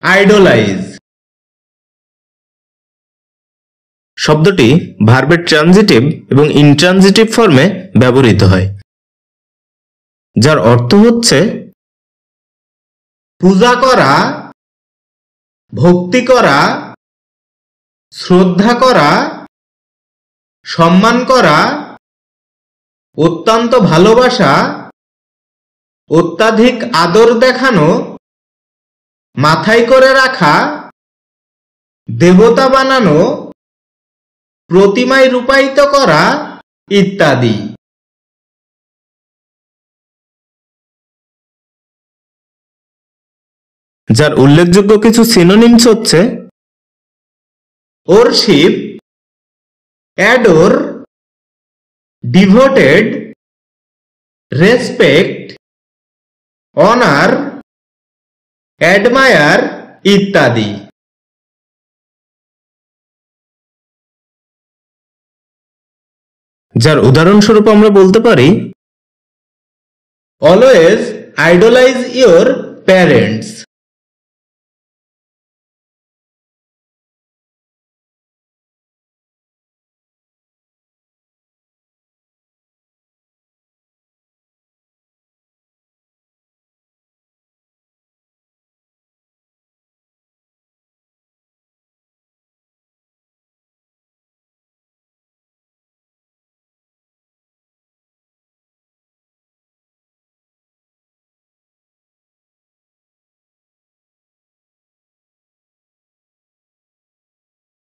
Idolise শব্দটি ভার্বের transitive এবং ইনট্রানজিটিভ ফর্মে ব্যবহৃত হয়, যার অর্থ হচ্ছে পূজা করা, ভক্তি করা, শ্রদ্ধা করা, সম্মান করা, অত্যন্ত ভালোবাসা, অত্যাধিক আদর দেখানো, মাথায় করে রাখা, দেবতা বানানো, প্রতিমায় রূপায়িত করা ইত্যাদি। যার উল্লেখযোগ্য কিছু সিনোনিমস হচ্ছে worship, adore, devoted, respect, honour, admire ইত্যাদি। যার উদাহরণস্বরূপ আমরা বলতে পারি অলওয়েজ আইডলাইজ ইয়োর প্যারেন্টস।